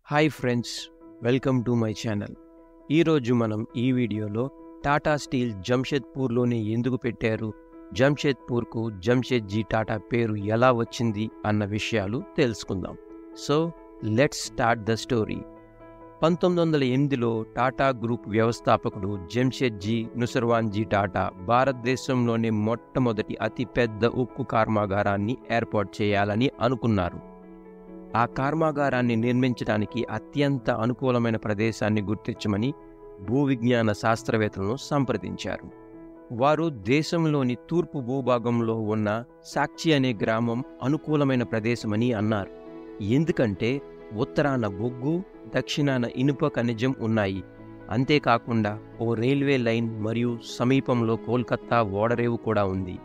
Hi friends, welcome to my channel. ఈరోజు మనం ఈ వీడియోలో టాటా స్టీల్ జంషెద్పూర్లోనే ఎందుకు పెట్టారు, జంషెద్పూర్కు జంషెడ్జీ టాటా పేరు ఎలా వచ్చింది అన్న విషయాలు తెలుసుకుందాం. So let's start the story. 1908లో టాటా గ్రూప్ వ్యవస్థాపకుడు జంషెడ్జీ నుసర్వాన్జీ టాటా భారతదేశంలోనే మొట్టమొదటి అతిపెద్ద ఉక్కు కర్మాగారాన్ని ఏర్పాటు చేయాలని అనుకున్నారు. ఆ కర్మాగారాన్ని నిర్మించడానికి అత్యంత అనుకూలమైన ప్రదేశాన్ని గుర్తించమని భూవిజ్ఞాన శాస్త్రవేత్తలను సంప్రదించారు. వారు దేశంలోని తూర్పు భూభాగంలో ఉన్న సాక్షి అనే గ్రామం అనుకూలమైన ప్రదేశమని అన్నారు. ఎందుకంటే ఉత్తరాన బొగ్గు, దక్షిణాన ఇనుప ఖనిజం ఉన్నాయి. అంతేకాకుండా ఓ రైల్వే లైన్ మరియు సమీపంలో కోల్కతా ఓడరేవు కూడా ఉంది.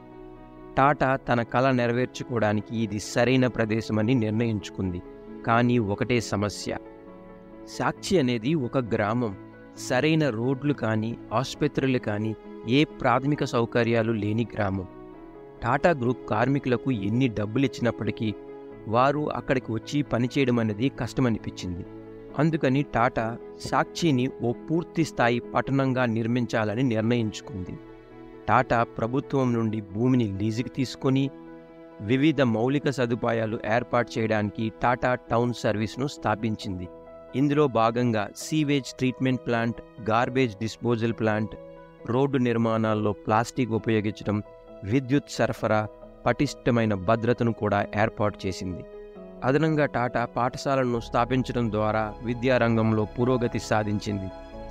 టాటా తన కల నెరవేర్చుకోవడానికి ఇది సరైన ప్రదేశమని నిర్ణయించుకుంది. కానీ ఒకటే సమస్య, సాక్షి అనేది ఒక గ్రామం. సరైన రోడ్లు కానీ ఆసుపత్రులు కానీ ఏ ప్రాథమిక సౌకర్యాలు లేని గ్రామం. టాటా గ్రూప్ కార్మికులకు ఎన్ని డబ్బులు ఇచ్చినప్పటికీ వారు అక్కడికి వచ్చి పనిచేయడం అనేది కష్టమనిపించింది. అందుకని టాటా సాక్షిని ఓ పూర్తి స్థాయి పట్టణంగా నిర్మించాలని నిర్ణయించుకుంది. టాటా ప్రభుత్వం నుండి భూమిని లీజుకి తీసుకొని వివిధ మౌలిక సదుపాయాలు ఏర్పాటు చేయడానికి టాటా టౌన్ సర్వీస్ను స్థాపించింది. ఇందులో భాగంగా sewage treatment plant, garbage disposal plant, road నిర్మాణాల్లో ప్లాస్టిక్ ఉపయోగించడం, విద్యుత్ సరఫరా, పటిష్టమైన భద్రతను కూడా ఏర్పాటు చేసింది. అదనంగా టాటా పాఠశాలను స్థాపించడం ద్వారా విద్యారంగంలో పురోగతి సాధించింది.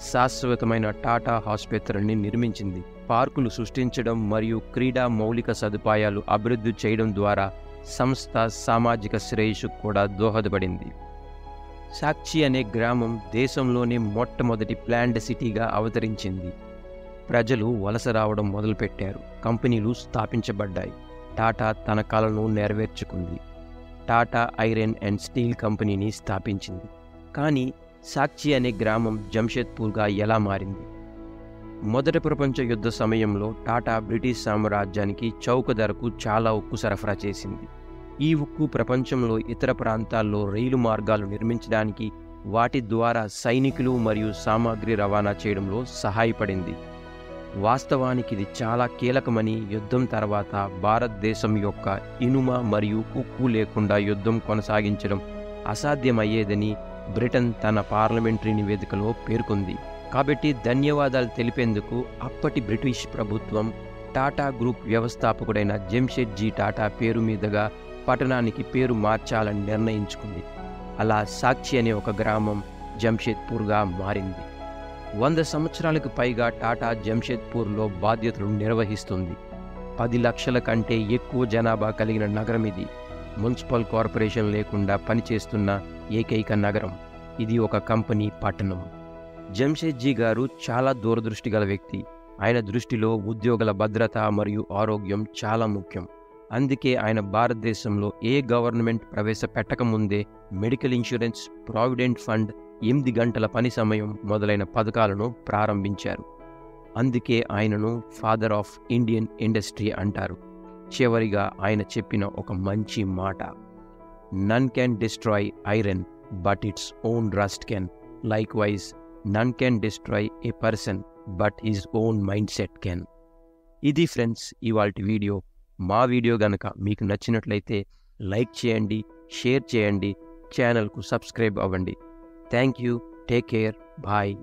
శాశ్వతమైన టాటా ఆసుపత్రిని నిర్మించింది. పార్కులు సృష్టించడం మరియు క్రీడా మౌలిక సదుపాయాలు అభివృద్ధి చేయడం ద్వారా సంస్థ సామాజిక శ్రేయస్సుకు కూడా దోహదపడింది. సాక్షి అనే గ్రామం దేశంలోనే మొట్టమొదటి ప్లాండ్ సిటీగా అవతరించింది. ప్రజలు వలస రావడం మొదలుపెట్టారు. కంపెనీలు స్థాపించబడ్డాయి. టాటా తన కలను నెరవేర్చుకుంది. టాటా ఐరన్ అండ్ స్టీల్ కంపెనీని స్థాపించింది. కానీ సాక్షి అనే గ్రామం జంషెద్పూర్గా ఎలా మారింది? మొదటి ప్రపంచ యుద్ధ సమయంలో టాటా బ్రిటిష్ సామ్రాజ్యానికి చౌక ధరకు చాలా ఉక్కు సరఫరా చేసింది. ఈ ఉక్కు ప్రపంచంలో ఇతర ప్రాంతాల్లో రైలు మార్గాలు నిర్మించడానికి, వాటి ద్వారా సైనికులు మరియు సామాగ్రి రవాణా చేయడంలో సహాయపడింది. వాస్తవానికి ఇది చాలా కీలకమని యుద్ధం తర్వాత భారతదేశం యొక్క ఇనుమ మరియు ఉక్కు లేకుండా యుద్ధం కొనసాగించడం అసాధ్యమయ్యేదని బ్రిటన్ తన పార్లమెంటరీ నివేదికలో పేర్కొంది. కాబట్టి ధన్యవాదాలు తెలిపేందుకు అప్పటి బ్రిటిష్ ప్రభుత్వం టాటా గ్రూప్ వ్యవస్థాపకుడైన జంషెడ్జీ టాటా పేరు మీదుగా పట్టణానికి పేరు మార్చాలని నిర్ణయించుకుంది. అలా సాక్షి అనే ఒక గ్రామం జంషెద్పూర్గా మారింది. 100 సంవత్సరాలకు పైగా టాటా జంషెద్పూర్లో బాధ్యతలు నిర్వహిస్తుంది. 10 లక్షల కంటే ఎక్కువ జనాభా కలిగిన నగరం ఇది. మున్సిపల్ కార్పొరేషన్ లేకుండా పనిచేస్తున్న ఏకైక నగరం. ఇది ఒక కంపెనీ పట్టణం. జంషెడ్జీ గారు చాలా దూరదృష్టి గల వ్యక్తి. ఆయన దృష్టిలో ఉద్యోగుల భద్రత మరియు ఆరోగ్యం చాలా ముఖ్యం. అందుకే ఆయన భారతదేశంలో ఏ గవర్నమెంట్ ప్రవేశపెట్టకముందే మెడికల్ ఇన్సూరెన్స్, ప్రావిడెంట్ ఫండ్, 8 గంటల పని సమయం మొదలైన పథకాలను ప్రారంభించారు. అందుకే ఆయనను ఫాదర్ ఆఫ్ ఇండియన్ ఇండస్ట్రీ అంటారు. చివరిగా ఆయన చెప్పిన ఒక మంచి మాట, none can destroy iron but its own rust can. Likewise none can destroy a person but his own mind set can. ఇది ఫ్రెండ్స్ ఇవాల్టి వీడియో. మా వీడియో గనక మీకు నచ్చినట్లయితే లైక్ చేయండి, షేర్ చేయండి, ఛానల్కు సబ్స్క్రైబ్ అవ్వండి. Thank you. Take care. Bye.